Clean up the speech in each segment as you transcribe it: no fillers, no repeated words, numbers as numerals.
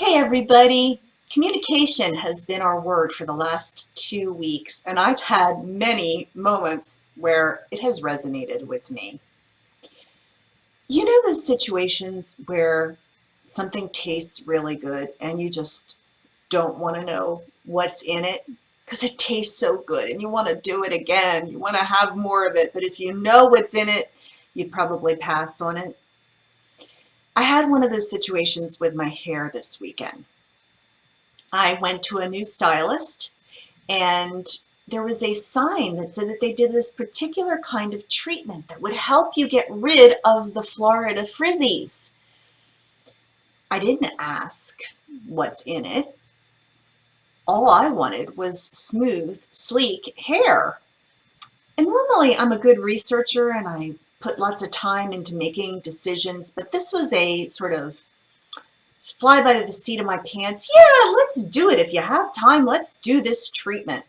Hey everybody! Communication has been our word for the last 2 weeks, and I've had many moments where it has resonated with me. You know those situations where something tastes really good and you just don't want to know what's in it because it tastes so good and you want to do it again, you want to have more of it, but if you know what's in it, you'd probably pass on it. I had one of those situations with my hair this weekend. I went to a new stylist and there was a sign that said that they did this particular kind of treatment that would help you get rid of the Florida frizzies. I didn't ask what's in it. All I wanted was smooth, sleek hair. And normally I'm a good researcher and I put lots of time into making decisions, but this was a sort of fly by the seat of my pants. Yeah, let's do it. If you have time, let's do this treatment.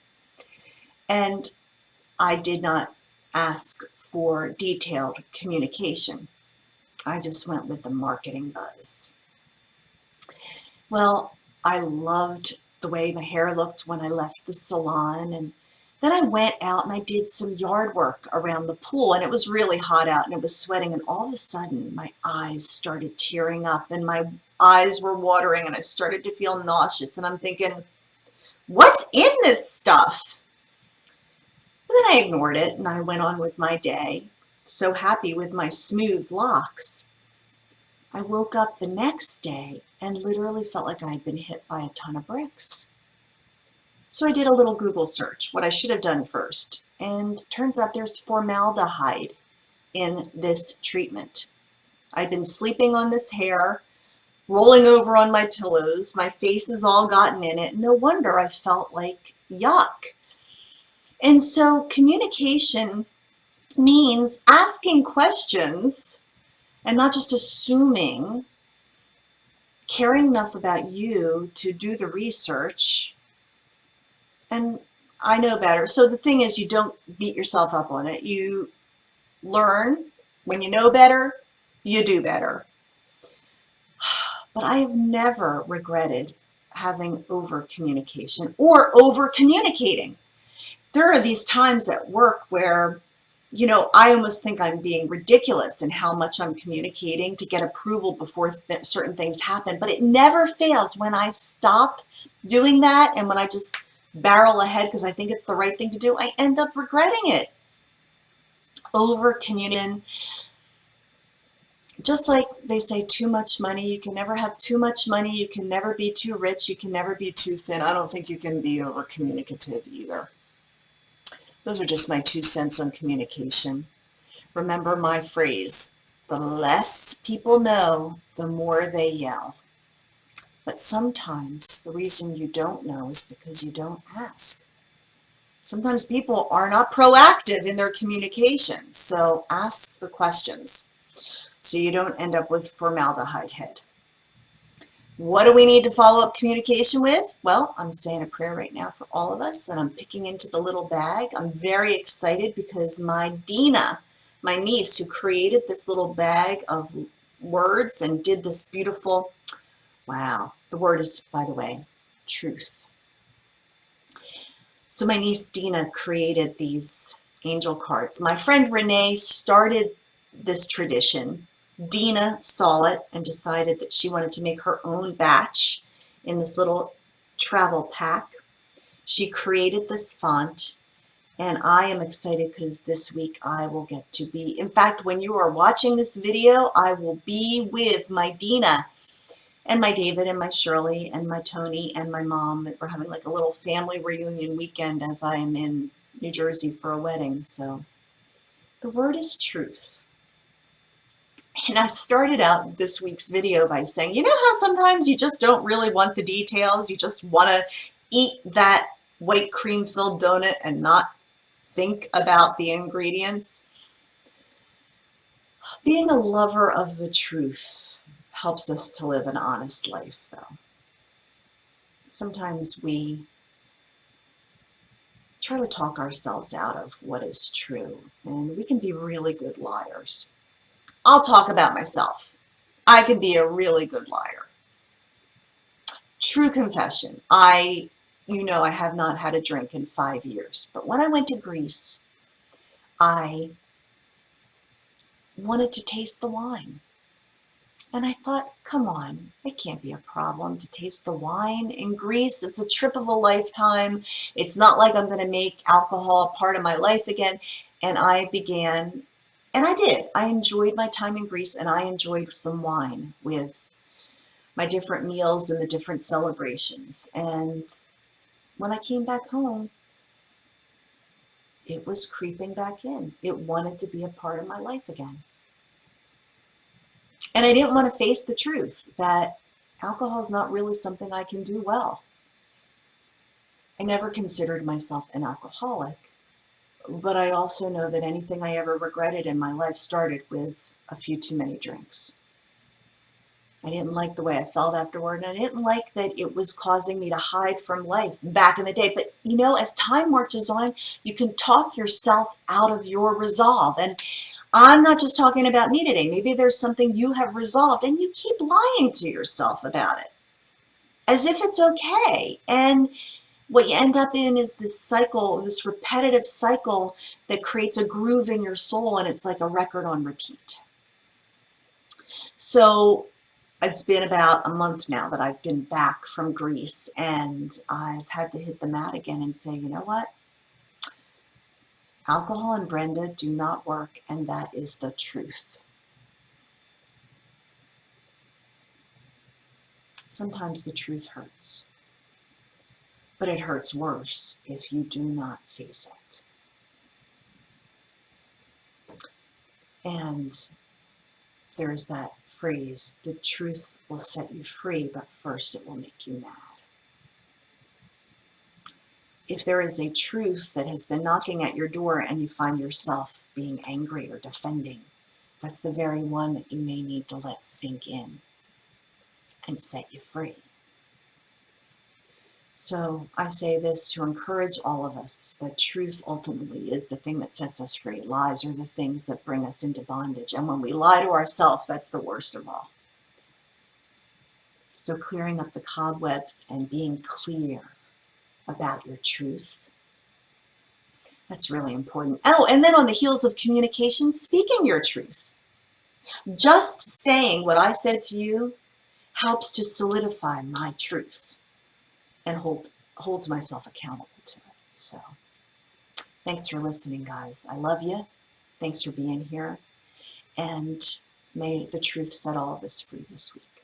And I did not ask for detailed communication. I just went with the marketing buzz. Well, I loved the way my hair looked when I left the salon, and then I went out and I did some yard work around the pool, and it was really hot out and it was sweating, and all of a sudden my eyes started tearing up and my eyes were watering and I started to feel nauseous, and I'm thinking, what's in this stuff? And then I ignored it and I went on with my day, so happy with my smooth locks. I woke up the next day and literally felt like I'd been hit by a ton of bricks. So I did a little Google search, what I should have done first, and turns out there's formaldehyde in this treatment. I'd been sleeping on this hair, rolling over on my pillows, my face has all gotten in it. No wonder I felt like yuck. And so communication means asking questions and not just assuming, caring enough about you to do the research. And I know better. So the thing is, you don't beat yourself up on it. You learn. When you know better, you do better. But I have never regretted having over communication or over communicating. There are these times at work where, I almost think I'm being ridiculous in how much I'm communicating to get approval before certain things happen. But it never fails when I stop doing that and when I just barrel ahead because I think it's the right thing to do, I end up regretting it. Over communicating. Just like they say, too much money, you can never have too much money, you can never be too rich, you can never be too thin. I don't think you can be over communicative either. Those are just my 2 cents on communication. Remember my phrase, the less people know, the more they yell. But sometimes the reason you don't know is because you don't ask. Sometimes people are not proactive in their communication, so ask the questions so you don't end up with formaldehyde head. What do we need to follow up communication with? Well, I'm saying a prayer right now for all of us, and I'm picking into the little bag. I'm very excited because my Dina, my niece, who created this little bag of words and did this beautiful, wow, the word is, by the way, truth. So my niece Dina created these angel cards. My friend Renee started this tradition. Dina saw it and decided that she wanted to make her own batch in this little travel pack. She created this font, and I am excited because this week I will get to be, in fact, when you are watching this video, I will be with my Dina and my David and my Shirley and my Tony and my mom. We're having like a little family reunion weekend as I am in New Jersey for a wedding. So the word is truth. And I started out this week's video by saying, you know how sometimes you just don't really want the details? You just want to eat that white cream filled donut and not think about the ingredients? Being a lover of the truth helps us to live an honest life, though. Sometimes we try to talk ourselves out of what is true, and we can be really good liars. I'll talk about myself. I can be a really good liar. True confession. I have not had a drink in 5 years. But when I went to Greece, I wanted to taste the wine. And I thought, come on, it can't be a problem to taste the wine in Greece. It's a trip of a lifetime. It's not like I'm going to make alcohol a part of my life again. And I began, and I did. I enjoyed my time in Greece, and I enjoyed some wine with my different meals and the different celebrations. And when I came back home, it was creeping back in. It wanted to be a part of my life again. And I didn't want to face the truth that alcohol is not really something I can do well. I never considered myself an alcoholic, but I also know that anything I ever regretted in my life started with a few too many drinks. I didn't like the way I felt afterward, and I didn't like that it was causing me to hide from life back in the day. But as time marches on, you can talk yourself out of your resolve. And I'm not just talking about me today. Maybe there's something you have resolved and you keep lying to yourself about it as if it's okay. And what you end up in is this cycle, this repetitive cycle that creates a groove in your soul, and it's like a record on repeat. So it's been about a month now that I've been back from Greece, and I've had to hit the mat again and say, you know what? Alcohol and Brenda do not work, and that is the truth. Sometimes the truth hurts, but it hurts worse if you do not face it. And there's that phrase, the truth will set you free, but first it will make you mad. If there is a truth that has been knocking at your door and you find yourself being angry or defending, that's the very one that you may need to let sink in and set you free. So I say this to encourage all of us that truth ultimately is the thing that sets us free. Lies are the things that bring us into bondage. And when we lie to ourselves, that's the worst of all. So clearing up the cobwebs and being clear about your truth, that's really important. Oh, and then on the heels of communication, speaking your truth. Just saying what I said to you helps to solidify my truth and holds myself accountable to it. So thanks for listening, guys. I love you. Thanks for being here. And may the truth set all of this free this week.